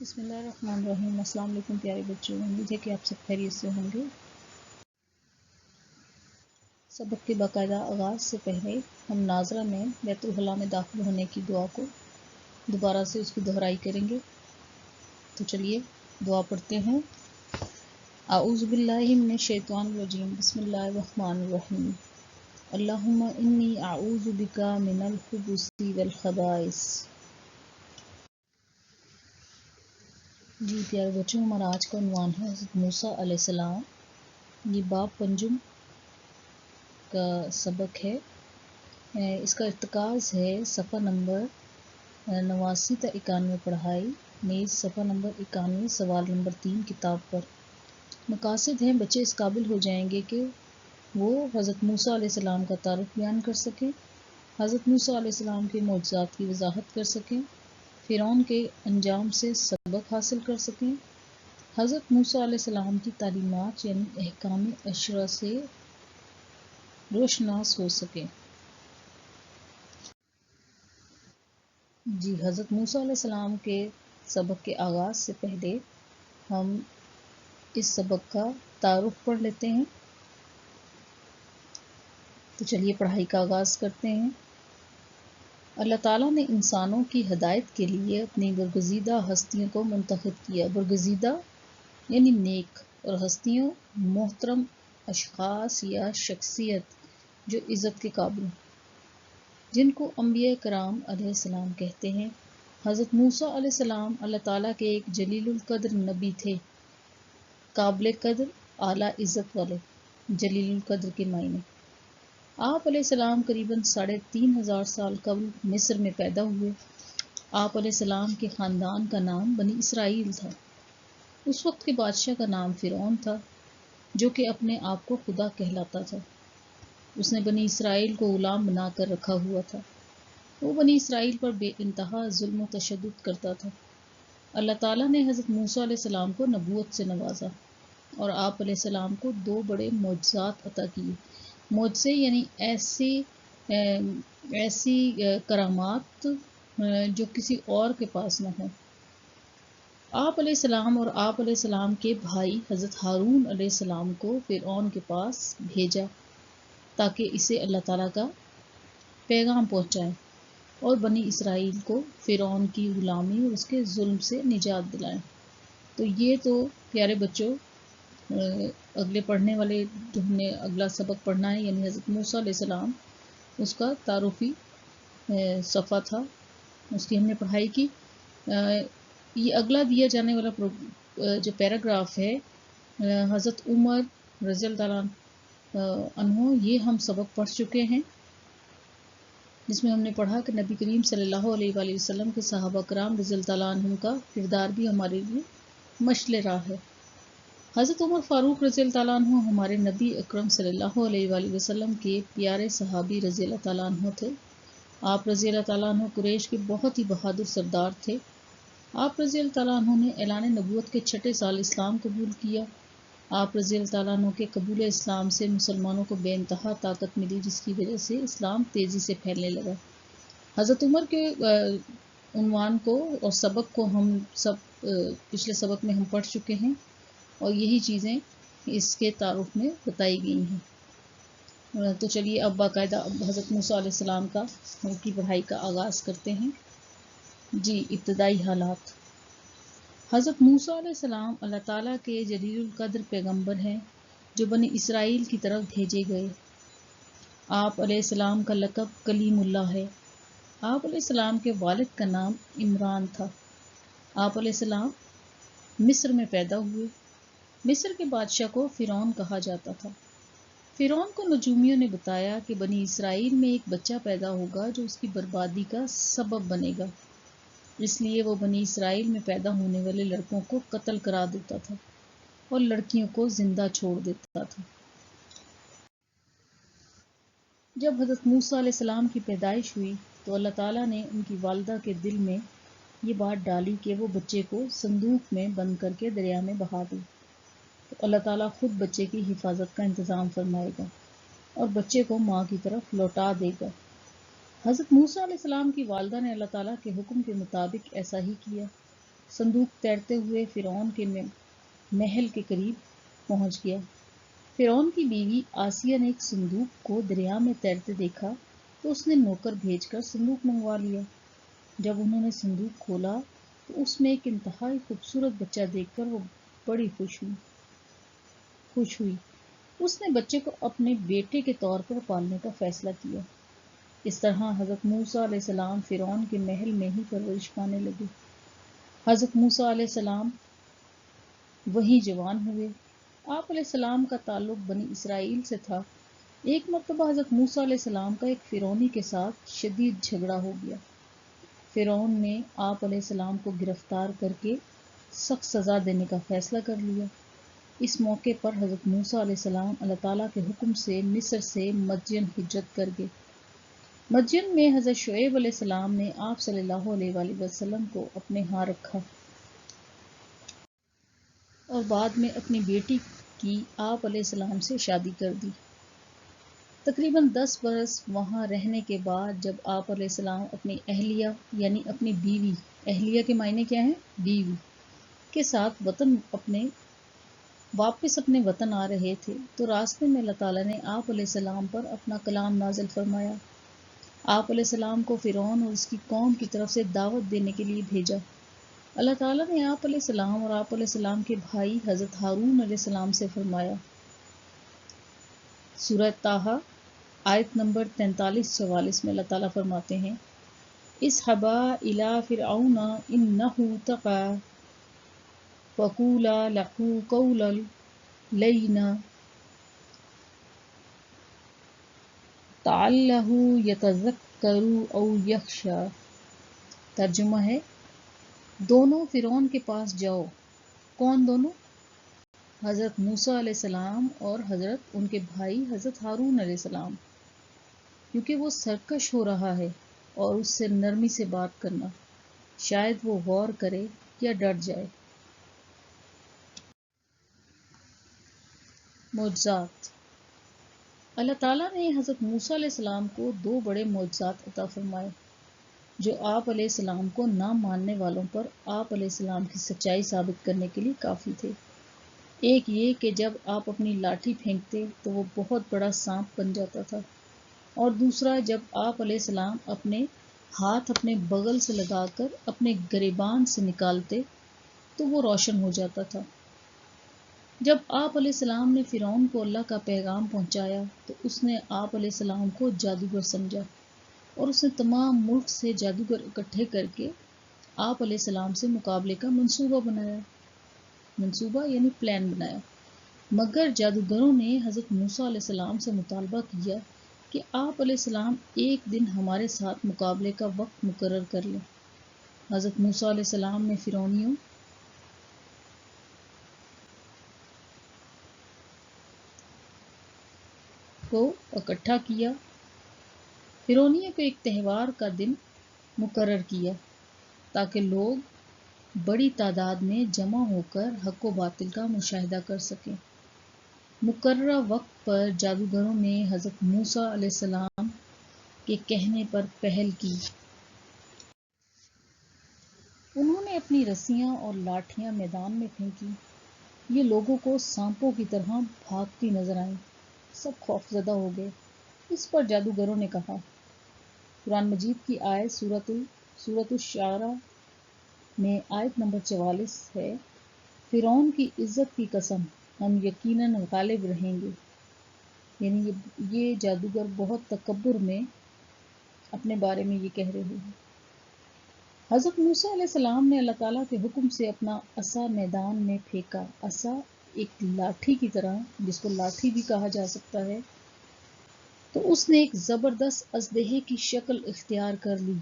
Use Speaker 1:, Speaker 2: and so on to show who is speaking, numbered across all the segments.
Speaker 1: بسم اللہ الرحمن الرحیم۔ السلام علیکم پیارے بچوں، امید ہے کہ آپ سب خیریت سے ہوں گے۔ سبق کے باقاعدہ آغاز سے پہلے ہم ناظرہ میں بیت الخلاء میں داخل ہونے کی دعا کو دوبارہ سے اس کی دہرائی کریں گے۔ تو چلیے دعا پڑھتے ہیں۔ اعوذ باللہ من الشیطان الرجیم، بسم اللہ الرحمن الرحیم۔ اللہم انی اعوذ بک من الخبث والخبائث۔ جی پیارے بچوں، ہمارا آج کا عنوان ہے حضرت موسیٰ علیہ السلام۔ یہ باب پنجم کا سبق ہے۔ اس کا ارتکاز ہے صفحہ نمبر 89 تا 91 پڑھائی، نیز صفحہ نمبر 91 سوال نمبر 3 کتاب پر۔ مقاصد ہیں بچے اس قابل ہو جائیں گے کہ وہ حضرت موسیٰ علیہ السلام کا تعارف بیان کر سکیں، حضرت موسیٰ علیہ السلام کے معجزات کی وضاحت کر سکیں، فرعون کے انجام سے سبق حاصل کر سکیں، حضرت موسیٰ علیہ السلام کی تعلیمات یعنی احکام عشرہ سے روشناس ہو سکیں۔ جی حضرت موسیٰ علیہ السلام کے سبق کے آغاز سے پہلے ہم اس سبق کا تعارف پڑھ لیتے ہیں۔ تو چلیے پڑھائی کا آغاز کرتے ہیں۔ اللہ تعالیٰ نے انسانوں کی ہدایت کے لیے اپنی برگزیدہ ہستیوں کو منتخب کیا۔ برگزیدہ یعنی نیک، اور ہستیوں محترم اشخاص یا شخصیت جو عزت کے قابل، جن کو انبیاء کرام علیہ السلام کہتے ہیں۔ حضرت موسیٰ علیہ السلام اللہ تعالیٰ کے ایک جلیل القدر نبی تھے، قابل قدر، اعلیٰ عزت والے۔ جلیل القدر کے معنی، آپ علیہ السلام قریباً 3500 سال قبل مصر میں پیدا ہوئے۔ آپ علیہ السلام کے خاندان کا نام بنی اسرائیل تھا۔ اس وقت کے بادشاہ کا نام فرعون تھا، جو کہ اپنے آپ کو خدا کہلاتا تھا۔ اس نے بنی اسرائیل کو غلام بنا کر رکھا ہوا تھا۔ وہ بنی اسرائیل پر بے انتہا ظلم و تشدد کرتا تھا۔ اللہ تعالیٰ نے حضرت موسیٰ علیہ السلام کو نبوت سے نوازا اور آپ علیہ السلام کو 2 بڑے معجزات عطا کیے۔ معجزے یعنی ایسی کرامات جو کسی اور کے پاس نہ ہوں۔ آپ علیہ السلام اور آپ علیہ السلام کے بھائی حضرت ہارون علیہ السلام کو فرعون کے پاس بھیجا تاکہ اسے اللہ تعالیٰ کا پیغام پہنچائیں اور بنی اسرائیل کو فرعون کی غلامی اور اس کے ظلم سے نجات دلائیں۔ تو یہ تو پیارے بچوں اگلے پڑھنے والے جو ہم نے اگلا سبق پڑھنا ہے یعنی حضرت موسیٰ علیہ السلام، اس کا تعارفی صفحہ تھا، اس کی ہم نے پڑھائی کی۔ یہ اگلا دیا جانے والا جو پیراگراف ہے حضرت عمر رضی اللہ عنہ، یہ ہم سبق پڑھ چکے ہیں، جس میں ہم نے پڑھا کہ نبی کریم صلی اللہ علیہ وآلہ وسلم کے صحابہ کرام رضی اللہ عنہ کا کردار بھی ہمارے لیے مشعل راہ ہے۔ حضرت عمر فاروق رضی اللہ عنہ ہمارے نبی اکرم صلی اللہ علیہ وآلہ وسلم کے پیارے صحابی رضی اللہ عنہ تھے۔ آپ رضی اللہ عنہ قریش کے بہت ہی بہادر سردار تھے۔ آپ رضی اللہ عنہ نے اعلان نبوت کے 6 سال اسلام قبول کیا۔ آپ رضی اللہ عنہ کے قبول اسلام سے مسلمانوں کو بے انتہا طاقت ملی، جس کی وجہ سے اسلام تیزی سے پھیلنے لگا۔ حضرت عمر کے عنوان کو اور سبق کو ہم سب پچھلے سبق میں ہم پڑھ چکے ہیں، اور یہی چیزیں اس کے تعارف میں بتائی گئی ہیں۔ تو چلیے اب باقاعدہ حضرت موسیٰ علیہ السلام کی پڑھائی کا آغاز کرتے ہیں۔ جی ابتدائی حالات۔ حضرت موسیٰ علیہ السلام اللہ تعالیٰ کے جلیل القدر پیغمبر ہیں جو بنی اسرائیل کی طرف بھیجے گئے۔ آپ علیہ السلام کا لقب کلیم اللہ ہے۔ آپ علیہ السلام کے والد کا نام عمران تھا۔ آپ علیہ السلام مصر میں پیدا ہوئے۔ مصر کے بادشاہ کو فرعون کہا جاتا تھا۔ فرعون کو نجومیوں نے بتایا کہ بنی اسرائیل میں ایک بچہ پیدا ہوگا جو اس کی بربادی کا سبب بنے گا، اس لیے وہ بنی اسرائیل میں پیدا ہونے والے لڑکوں کو قتل کرا دیتا تھا اور لڑکیوں کو زندہ چھوڑ دیتا تھا۔ جب حضرت موسیٰ علیہ السلام کی پیدائش ہوئی تو اللہ تعالیٰ نے ان کی والدہ کے دل میں یہ بات ڈالی کہ وہ بچے کو صندوق میں بند کر کے دریا میں بہا دے، تو اللہ تعالیٰ خود بچے کی حفاظت کا انتظام فرمائے گا اور بچے کو ماں کی طرف لوٹا دے گا۔ حضرت موسیٰ علیہ السلام کی والدہ نے اللہ تعالیٰ کے حکم کے مطابق ایسا ہی کیا۔ صندوق تیرتے ہوئے فرعون کے محل کے قریب پہنچ گیا۔ فرعون کی بیوی آسیہ نے ایک صندوق کو دریا میں تیرتے دیکھا تو اس نے نوکر بھیج کر صندوق منگوا لیا۔ جب انہوں نے صندوق کھولا تو اس میں ایک انتہائی خوبصورت بچہ دیکھ کر وہ بڑی خوش ہوئی۔ اس نے بچے کو اپنے بیٹے کے طور پر پالنے کا فیصلہ کیا۔ اس طرح حضرت موسیٰ علیہ السلام فرعون کے محل میں ہی پرورش پانے لگے۔ حضرت موسیٰ علیہ السلام وہیں جوان ہوئے۔ آپ علیہ السلام کا تعلق بنی اسرائیل سے تھا۔ ایک مرتبہ حضرت موسیٰ علیہ السلام کا ایک فرعونی کے ساتھ شدید جھگڑا ہو گیا۔ فرعون نے آپ علیہ السلام کو گرفتار کر کے سخت سزا دینے کا فیصلہ کر لیا۔ اس موقع پر حضرت موسیٰ علیہ السلام اللہ تعالیٰ کے حکم سے مصر سے مدین ہجرت کر گئے۔ مدین میں حضرت شعیب علیہ السلام نے آپ صلی اللہ علیہ وآلہ وسلم کو اپنے ہاں رکھا اور بعد میں اپنی بیٹی کی آپ علیہ السلام سے شادی کر دی۔ تقریباً 10 برس وہاں رہنے کے بعد جب آپ علیہ السلام اپنی اہلیہ یعنی اپنی بیوی، اہلیہ کے معنی کیا ہیں؟ بیوی کے ساتھ واپس اپنے وطن آ رہے تھے تو راستے میں اللہ تعالیٰ نے آپ علیہ السلام پر اپنا کلام نازل فرمایا۔ آپ علیہ السلام کو فرعون اور اس کی قوم کی طرف سے دعوت دینے کے لیے بھیجا۔ اللہ تعالیٰ نے آپ علیہ السلام اور آپ علیہ السلام کے بھائی حضرت ہارون علیہ السلام سے فرمایا۔ سورہ طٰہٰ آیت نمبر 43-44 میں اللہ تعالیٰ فرماتے ہیں: اذهبا إلى فرعون إنه طغى فقولا له قولا لینا لعلہ یتذکر او یخشی۔ ترجمہ ہے: دونوں فرعون کے پاس جاؤ۔ کون دونوں؟ حضرت موسیٰ علیہ السلام اور حضرت ان کے بھائی حضرت ہارون علیہ السلام، کیونکہ وہ سرکش ہو رہا ہے اور اس سے نرمی سے بات کرنا، شاید وہ غور کرے یا ڈر جائے۔ معجزات۔ اللہ تعالیٰ نے حضرت موسیٰ علیہ السلام کو 2 بڑے معجزات عطا فرمائے جو آپ علیہ السلام کو نہ ماننے والوں پر آپ علیہ السلام کی سچائی ثابت کرنے کے لیے کافی تھے۔ ایک یہ کہ جب آپ اپنی لاٹھی پھینکتے تو وہ بہت بڑا سانپ بن جاتا تھا، اور دوسرا جب آپ علیہ السلام اپنے ہاتھ اپنے بغل سے لگا کر اپنے گریبان سے نکالتے تو وہ روشن ہو جاتا تھا۔ جب آپ علیہ السلام نے فرعون کو اللہ کا پیغام پہنچایا تو اس نے آپ علیہ السلام کو جادوگر سمجھا اور اس نے تمام ملک سے جادوگر اکٹھے کر کے آپ علیہ السلام سے مقابلے کا منصوبہ یعنی پلان بنایا۔ مگر جادوگروں نے حضرت موسیٰ علیہ السلام سے مطالبہ کیا کہ آپ علیہ السلام ایک دن ہمارے ساتھ مقابلے کا وقت مقرر کر لیں۔ حضرت موسیٰ علیہ السلام نے فرعونیوں کو اکٹھا کیا، فرعونیوں کو ایک تہوار کا دن مقرر کیا تاکہ لوگ بڑی تعداد میں جمع ہو کر حق و باطل کا مشاہدہ کر سکیں۔ مقررہ وقت پر جادوگروں نے حضرت موسیٰ علیہ السلام کے کہنے پر پہل کی۔ انہوں نے اپنی رسیاں اور لاٹھیاں میدان میں پھینکی۔ یہ لوگوں کو سانپوں کی طرح بھاگتی نظر آئیں۔ سب خوفزدہ ہو گئے۔ اس پر جادوگروں نے کہا، قرآن مجید کی آیت سورۃ الشعراء میں آیت نمبر 44 ہے: فرعون کی عزت کی قسم، ہم یقیناً غالب رہیں گے۔ یعنی یہ جادوگر بہت تکبر میں اپنے بارے میں یہ کہہ رہے ہیں۔ حضرت موسیٰ علیہ السلام نے اللہ تعالیٰ کے حکم سے اپنا عصا میدان میں پھینکا۔ عصا ایک لاٹھی کی طرح، جس کو لاٹھی بھی کہا جا سکتا ہے، تو اس نے ایک زبردست اژدہے کی شکل اختیار کر لی۔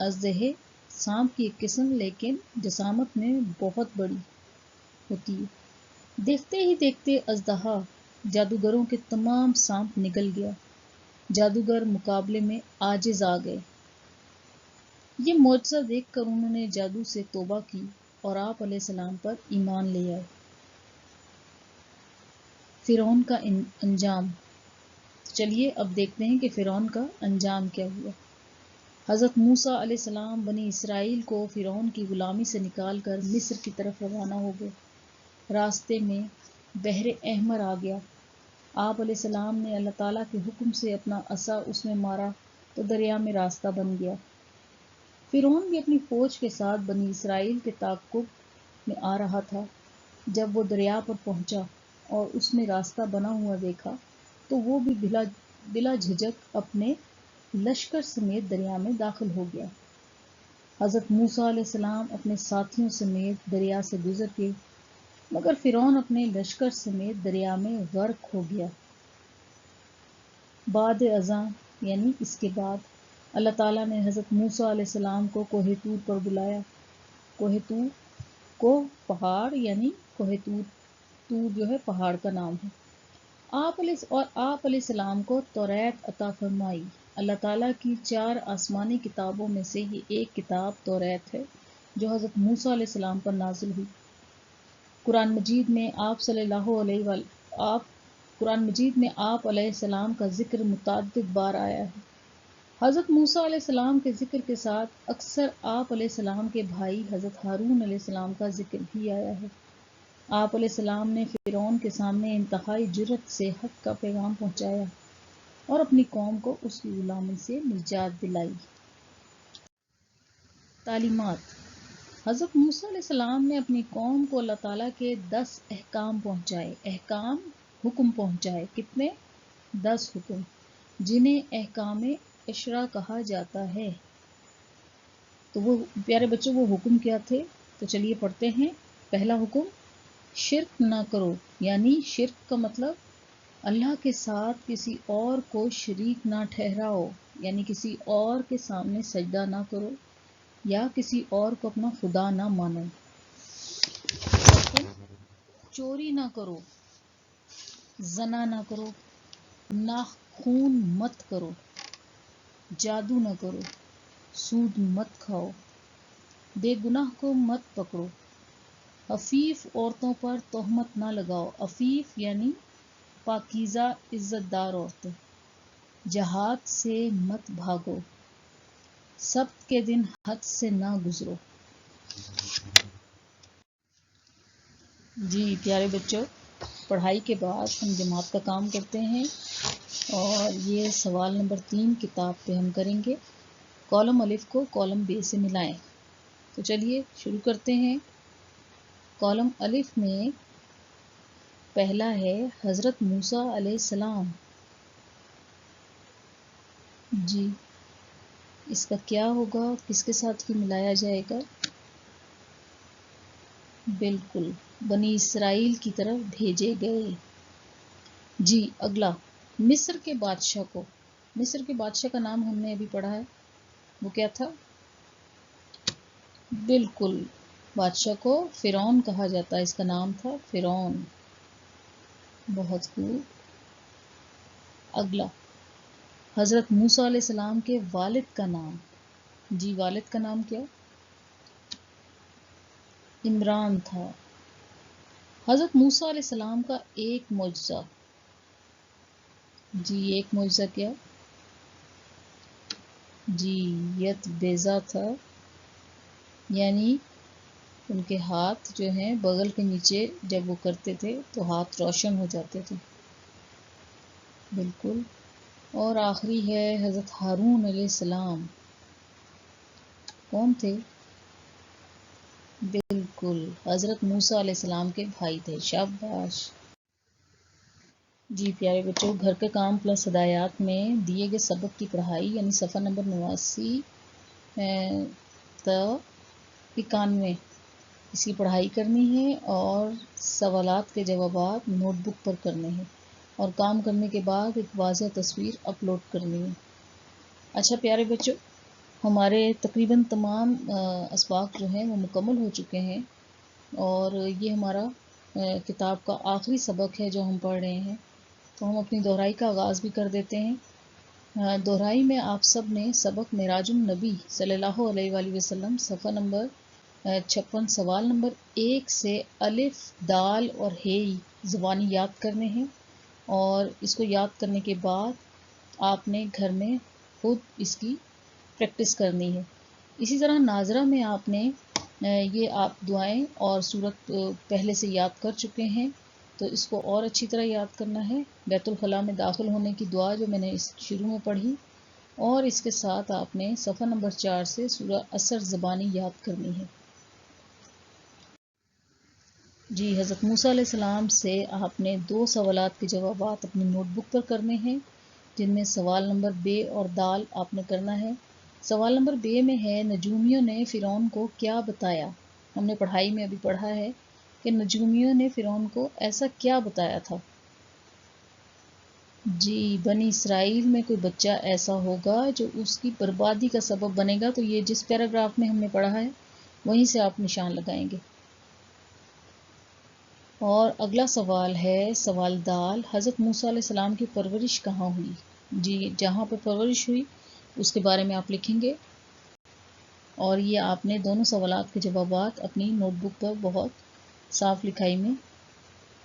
Speaker 1: اژدہے سانپ کی ایک قسم لیکن جسامت میں بہت بڑی ہوتی ہے۔ دیکھتے ہی دیکھتے اژدہا جادوگروں کے تمام سانپ نگل گیا۔ جادوگر مقابلے میں عاجز آ گئے۔ یہ معجزہ دیکھ کر انہوں نے جادو سے توبہ کی اور آپ علیہ السلام پر ایمان لے آئے۔ فرعون کا انجام۔ چلیے اب دیکھتے ہیں کہ فرعون کا انجام کیا ہوا۔ حضرت موسیٰ علیہ السلام بنی اسرائیل کو فرعون کی غلامی سے نکال کر مصر کی طرف روانہ ہو گئے۔ راستے میں بحر احمر آ گیا۔ آپ علیہ السلام نے اللہ تعالیٰ کے حکم سے اپنا عصا اس میں مارا تو دریا میں راستہ بن گیا۔ فرعون بھی اپنی فوج کے ساتھ بنی اسرائیل کے تعاقب میں آ رہا تھا۔ جب وہ دریا پر پہنچا اور اس میں راستہ بنا ہوا دیکھا تو وہ بھی بلا جھجک اپنے لشکر سمیت دریا میں داخل ہو گیا۔ حضرت موسیٰ علیہ السلام اپنے ساتھیوں سمیت دریا سے گزر گئے، مگر فرعون اپنے لشکر سمیت دریا میں غرق ہو گیا۔ بعد ازاں یعنی اس کے بعد اللہ تعالیٰ نے حضرت موسیٰ علیہ السلام کو کوہ طور پر بلایا۔ کوہ طور کوہ پہاڑ یعنی کوہ طور، طور جو ہے پہاڑ کا نام ہے۔ آپ علیہ السلام کو توریت عطا فرمائی۔ اللہ تعالیٰ کی 4 آسمانی کتابوں میں سے یہ ایک کتاب توریت ہے جو حضرت موسیٰ علیہ السلام پر نازل ہوئی۔ قرآن مجید میں آپ علیہ السلام کا ذکر متعدد بار آیا ہے۔ حضرت موسیٰ علیہ السلام کے ذکر کے ساتھ اکثر آپ علیہ السلام کے بھائی حضرت ہارون علیہ السلام کا ذکر بھی آیا ہے۔ آپ علیہ السلام نے فرعون کے سامنے انتہائی جرأت سے حق کا پیغام پہنچایا اور اپنی قوم کو اس کی غلامی سے نجات دلائی۔ تعلیمات: حضرت موسیٰ علیہ السلام نے اپنی قوم کو اللہ تعالیٰ کے 10 احکام پہنچائے۔ حکم پہنچائے۔ کتنے؟ 10 حکم، جنہیں احکام عشرہ کہا جاتا ہے۔ تو وہ پیارے بچوں وہ حکم کیا تھے؟ تو چلیے پڑھتے ہیں۔ پہلا حکم، شرک نہ کرو، یعنی شرک کا مطلب اللہ کے ساتھ کسی اور کو شریک نہ ٹھہراؤ، یعنی کسی اور کے سامنے سجدہ نہ کرو یا کسی اور کو اپنا خدا نہ مانو۔ چوری نہ کرو، زنا نہ کرو، ناخون مت کرو، جادو نہ کرو، سود مت کھاؤ، بے گناہ کو مت پکڑو، عفیف عورتوں پر تہمت نہ لگاؤ۔ عفیف یعنی پاکیزہ عزت دار عورتیں۔ جہاد سے مت بھاگو، سبت کے دن حد سے نہ گزرو۔ جی پیارے بچوں، پڑھائی کے بعد ہم جماعت کا کام کرتے ہیں اور یہ سوال نمبر 3 کتاب پہ ہم کریں گے۔ کالم الف کو کالم بے سے ملائیں۔ تو چلیے شروع کرتے ہیں۔ کالم الف میں پہلا ہے حضرت موسیٰ علیہ السلام۔ جی اس کا کیا ہوگا، کس کے ساتھ کی ملایا جائے گا؟ بالکل، بنی اسرائیل کی طرف بھیجے گئے۔ جی اگلا، مصر کے بادشاہ کو۔ مصر کے بادشاہ کا نام ہم نے ابھی پڑھا ہے، وہ کیا تھا؟ بالکل، بادشاہ کو فرعون کہا جاتا ہے، اس کا نام تھا فرعون۔ بہت خوب۔ اگلا، حضرت موسیٰ علیہ السلام کے والد کا نام۔ جی والد کا نام کیا؟ عمران تھا۔ حضرت موسیٰ علیہ السلام کا ایک معجزہ۔ جی ایک معجزہ کیا؟ جی یت بیضا تھا، یعنی ان کے ہاتھ جو ہیں بغل کے نیچے جب وہ کرتے تھے تو ہاتھ روشن ہو جاتے تھے۔ بالکل۔ اور آخری ہے حضرت ہارون علیہ السلام۔ کون تھے؟ بالکل، حضرت موسیٰ علیہ السلام کے بھائی تھے۔ شاباش۔ جی پیارے بچوں، گھر کے کام پلس ہدایات میں دیے گئے سبق کی پڑھائی یعنی صفحہ نمبر 89 تا 91 اس کی پڑھائی کرنی ہے اور سوالات کے جوابات نوٹ بک پر کرنے ہیں اور کام کرنے کے بعد ایک واضح تصویر اپلوڈ کرنی ہے۔ اچھا پیارے بچوں، ہمارے تقریباً تمام اسباق جو ہیں وہ مکمل ہو چکے ہیں اور یہ ہمارا کتاب کا آخری سبق ہے جو ہم پڑھ رہے ہیں، تو ہم اپنی دہرائی کا آغاز بھی کر دیتے ہیں۔ دہرائی میں آپ سب نے سبق معراج النبی صلی اللہ علیہ وآلہ وسلم صفحہ نمبر 56 سوال نمبر 1 سے الف دال اور ہے زبانی یاد کرنے ہیں اور اس کو یاد کرنے کے بعد آپ نے گھر میں خود اس کی پریکٹس کرنی ہے۔ اسی طرح ناظرہ میں آپ نے یہ آپ دعائیں اور سورت پہلے سے یاد کر چکے ہیں، تو اس کو اور اچھی طرح یاد کرنا ہے۔ بیت الخلاء میں داخل ہونے کی دعا جو میں نے اس شروع میں پڑھی، اور اس کے ساتھ آپ نے صفحہ نمبر 4 سے سورہ عصر زبانی یاد کرنی ہے۔ جی، حضرت موسیٰ علیہ السلام سے آپ نے 2 سوالات کے جوابات اپنی نوٹ بک پر کرنے ہیں، جن میں سوال نمبر ب اور د آپ نے کرنا ہے۔ سوال نمبر ب میں ہے، نجومیوں نے فرعون کو کیا بتایا؟ ہم نے پڑھائی میں ابھی پڑھا ہے کہ نجومیوں نے فرعون کو ایسا کیا بتایا تھا؟ جی، بنی اسرائیل میں کوئی بچہ ایسا ہوگا جو اس کی بربادی کا سبب بنے گا، تو یہ جس پیراگراف میں ہم نے پڑھا ہے وہیں سے آپ نشان لگائیں گے۔ اور اگلا سوال ہے سوال د، حضرت موسیٰ علیہ السلام کی پرورش کہاں ہوئی؟ جی، جہاں پہ پرورش ہوئی اس کے بارے میں آپ لکھیں گے، اور یہ آپ نے دونوں سوالات کے جوابات اپنی نوٹ بک پر بہت صاف لکھائی میں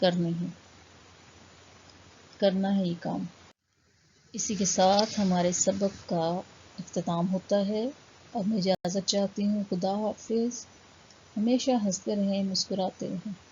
Speaker 1: کرنے ہیں، کرنا ہے یہ کام۔ اسی کے ساتھ ہمارے سبق کا اختتام ہوتا ہے۔ اب میں اجازت چاہتی ہوں، خدا حافظ۔ ہمیشہ ہنستے رہیں، مسکراتے رہیں۔